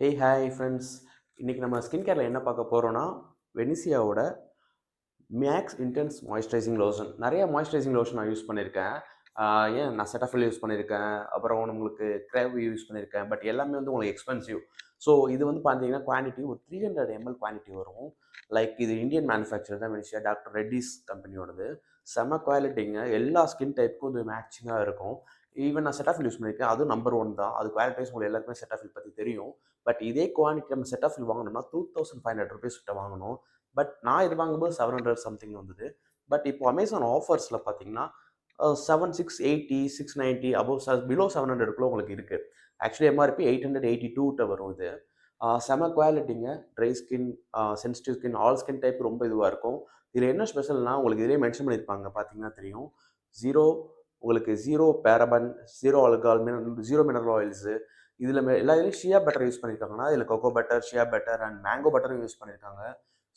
Hey hi friends. இன்றைக்கி நம்ம skin கேரில் என்ன பார்க்க போகிறோன்னா வெனிசியாவோட மேக்ஸ் இன்டென்ஸ் மாய்ஸ்சரைசிங் லோஷன். நிறைய மாய்ஸ்சரைசிங் லோஷன் நான் யூஸ் பண்ணியிருக்கேன். நான் செட்டாஃபில் யூஸ் பண்ணியிருக்கேன், அப்புறம் உங்களுக்கு கிரேவ் யூஸ் பண்ணியிருக்கேன். பட் எல்லாமே வந்து உங்களுக்கு எக்ஸ்பென்சிவ். ஸோ இது வந்து பார்த்தீங்கன்னா குவான்டிட்டி ஒரு 300 ml குவான்டிட்டி வரும். லைக் இது இந்தியன் மேனுஃபேக்சர் தான் வெனிசியா, டாக்டர் ரெட்டிஸ் கம்பெனியோடது. செம குவாலிட்டிங்க, எல்லா ஸ்கின் டைப்புக்கும் இது மேட்சிங்காக இருக்கும். ஈவன் நான் செட்டாஃபில் யூஸ் பண்ணியிருக்கேன், அதுவும் நம்பர் 1 தான். அது குவாலிட்டிஸ் உங்களுக்கு எல்லாருக்குமே செட்டாஃபில் பற்றி தெரியும். பட் இதே குவான்டிட்டி நம்ம செட்டாஃபில் வாங்கணும்னா ₹2500 கிட்ட வாங்கணும். பட் நான் இது வாங்கும்போது 700 சம்திங் வந்தது. பட் இப்போ அமேசான் ஆஃபர்ஸில் பார்த்தீங்கன்னா 680 690 பிலோ 700 உங்களுக்கு இருக்குது. ஆக்சுவலி எம்ஆர்பி 882 வரும் இது. செம குவாலிட்டிங்க. Dry skin, sensitive skin, all skin type ரொம்ப இதுவாக இருக்கும். இதில் என்ன ஸ்பெஷல்னா உங்களுக்கு இதிலே மென்ஷன் பண்ணியிருப்பாங்க, பார்த்தீங்கன்னா தெரியும். ஜீரோ உங்களுக்கு zero paraben, zero alcohol, zero mineral oils. இதில் எல்லா இதுலேயும் ஷியா பட்டர் யூஸ் பண்ணியிருக்காங்கன்னா, இதில் cocoa butter, shea butter and mango பட்டரும் யூஸ் பண்ணியிருக்காங்க.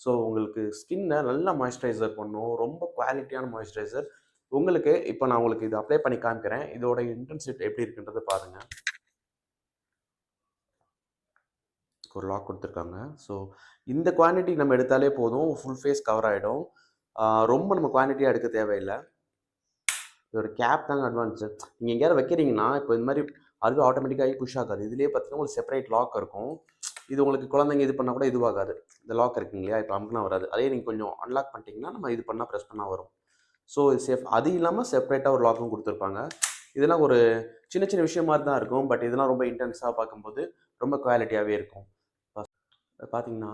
ஸோ உங்களுக்கு ஸ்கின்னை நல்லா மாய்ஸ்சரைசர் பண்ணும். ரொம்ப குவாலிட்டியான மாய்ஸ்சரைசர். உங்களுக்கு இப்போ நான் உங்களுக்கு இது அப்ளை பண்ணி காமிக்கிறேன். இதோட இன்டென்சிட்டி எப்படி இருக்குன்றதை பாருங்கள். ஒரு லாக் கொடுத்துருக்காங்க. ஸோ இந்த குவான்டிட்டி நம்ம எடுத்தாலே போதும், ஃபுல் ஃபேஸ் கவர் ஆகிடும். ரொம்ப நம்ம குவான்டிட்டியாக எடுக்க தேவையில்லை. இதோட கேப் தாங்க அட்வான்ஸு. நீங்கள் எங்கேயாவது வைக்கிறீங்கன்னா, இப்போ இந்த மாதிரி அதுவே ஆட்டோமேட்டிக்காகி புஷ் ஆகாது. இதுலேயே பார்த்தீங்கன்னா உங்களுக்கு செப்பரேட் லாக் இருக்கும். இது உங்களுக்கு குழந்தைங்க இது பண்ணால் கூட இதுவாகாது. இந்த லாக் இருக்குங்க இல்லையா, இப்போ அமுக்குனா வராது. அதே நீங்கள் கொஞ்சம் அன்லாக் பண்ணிட்டீங்கன்னா நம்ம இது பண்ணால் ப்ரெஸ் பண்ணால் வரும். ஸோ இது சேஃப். அது இல்லாமல் செப்பரேட்டாக ஒரு லாக்கும் கொடுத்துருப்பாங்க. இதெல்லாம் ஒரு சின்ன சின்ன விஷயம் மாதிரி தான் இருக்கும். பட் இதெல்லாம் ரொம்ப இன்டென்ஸாக பார்க்கும்போது ரொம்ப குவாலிட்டியாகவே இருக்கும். பார்த்தீங்கன்னா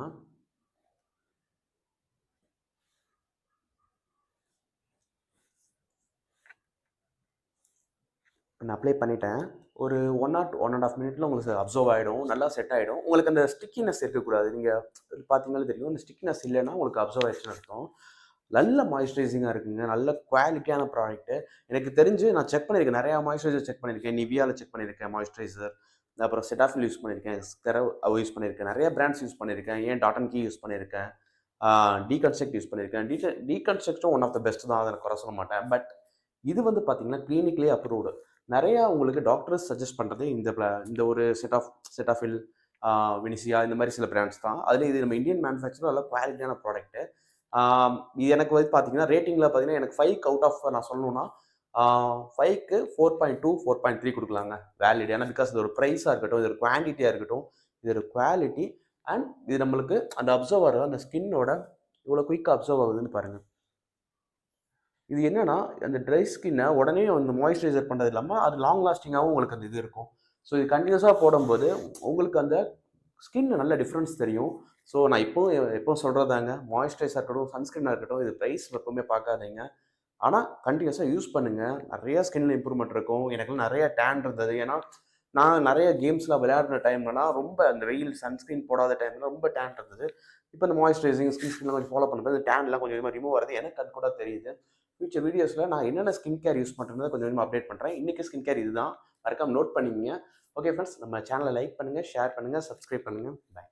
நான் அப்ளை பண்ணிட்டேன். ஒரு 1 ஆர் 1 1/2 மினிட்ல உங்களுக்கு அப்சர்வ் ஆகிடும். நல்லா செட் ஆகிடும். உங்களுக்கு அந்த ஸ்டிக்கினஸ் இருக்கக்கூடாது. நீங்கள் பார்த்தீங்கனாலே தெரியும். இந்த ஸ்டிக்கினஸ் இல்லைன்னா உங்களுக்கு அப்சர்வ் ஆயிடுச்சுன்னு அர்த்தம். நல்ல மாய்ஸ்சரைசிங்காக இருக்குங்க. நல்ல குவாலிட்டியான ப்ராடக்ட்டு. எனக்கு தெரிஞ்சு நான் செக் பண்ணியிருக்கேன். நிறையா மாய்ஸ்சரைசர் செக் பண்ணியிருக்கேன். நிவியாவில் செக் பண்ணியிருக்கேன் மாய்ஸ்சரைசர். அப்புறம் செட்டாஃபில் யூஸ் பண்ணியிருக்கேன். ஸ்கெரவ் யூஸ் பண்ணியிருக்கேன். நிறைய பிராண்ட்ஸ் யூஸ் பண்ணியிருக்கேன். ஏன் டாட் அண்ட் கீ யூஸ் பண்ணியிருக்கேன். டீகன்ஸ்ட்ரக்ட் யூஸ் பண்ணியிருக்கேன். டீகன்ஸ்ட்ரக்டும் ஒன் ஆஃப் த பெஸ்ட் தான், அதை நான் குறை சொல்ல மாட்டேன். பட் இது வந்து பார்த்தீங்கன்னா கிளினிக்லேயே அப்ரூவ்டு. நிறையா உங்களுக்கு டாக்டர்ஸ் சஜஸ்ட் பண்ணுறது இந்த ஒரு செட்டாஃபில், வினிசியா, இந்த மாதிரி சில பிராண்ட்ஸ் தான். அதில் இது நம்ம இந்தியன் மேனுஃபேக்சர், நல்ல குவாலிட்டியான ப்ராடக்ட்டு. எனக்கு வந்து பார்த்தீங்கன்னா ரேட்டிங்கில் பார்த்தீங்கன்னா எனக்கு 5 அவுட் ஆஃப் நான் சொல்லணும்னா 5க்கு 4.2 4.3 கொடுக்கலாங்க. வேலிட். ஏன்னா பிகாஸ் இது ஒரு ப்ரைஸாக இருக்கட்டும், இது ஒரு குவான்டிட்டியாக இருக்கட்டும், இது ஒரு குவாலிட்டி அண்ட் இது நம்மளுக்கு அந்த அப்சர்வ் ஆகிற அந்த ஸ்கின்னோட இவ்வளோ குயிக்காக அப்சர்வ் ஆகுதுன்னு பாருங்கள். இது என்னன்னா, அந்த ட்ரை ஸ்கின்னை உடனே வந்து மாய்ஸ்சரைசர் பண்ணுறது இல்லாமல் அது லாங் லாஸ்டிங்காகவும் உங்களுக்கு அந்த இது இருக்கும். ஸோ இது கண்டினியூஸாக போடும்போது உங்களுக்கு அந்த ஸ்கின்ல நல்ல டிஃப்ரென்ஸ் தெரியும். ஸோ நான் எப்பவும் சொல்கிறதாங்க, மாய்ஸ்சரைசராக இருக்கட்டும், சன்ஸ்கிரீனாக இருக்கட்டும், இது ப்ரைஸ் எப்பவுமே பார்க்காதீங்க. ஆனால் கண்டினியூஸாக யூஸ் பண்ணுங்கள். நிறைய ஸ்கின்ல இம்ப்ரூவ்மெண்ட் இருக்கும். எனக்குலாம் நிறைய டேன் இருந்தது. ஏன்னா நான் நிறைய கேம்ஸ்லாம் விளையாடுற டைம்லலாம் ரொம்ப அந்த வெயில் சன்ஸ்கிரீன் போடாத டைம்ல ரொம்ப டேன் இருந்தது. இப்போ இந்த மாய்ஸ்சரைசிங் ஸ்கின் மாதிரி ஃபாலோ பண்ணும்போது டேன்லாம் கொஞ்சம் கொஞ்சமாக ரிமூவ் ஆகுது. எனக்கு அது கூட தெரியுது. ஃபியூச்சர் வீடியோஸில் நான் என்னென்ன ஸ்கின் கேர் யூஸ் பண்ணுறேன்னு கொஞ்சம் கொஞ்சமாக அப்டேட் பண்ணுறேன். இன்றைக்கி ஸ்கின் கேர் இதுதான். மறக்காம நோட் பண்ணிக்கங்க. ஓகே ஃப்ரெண்ட்ஸ், நம்ம சேனலை லைக் பண்ணுங்கள், ஷேர் பண்ணுங்கள், சப்ஸ்கிரைப் பண்ணுங்கள். பை.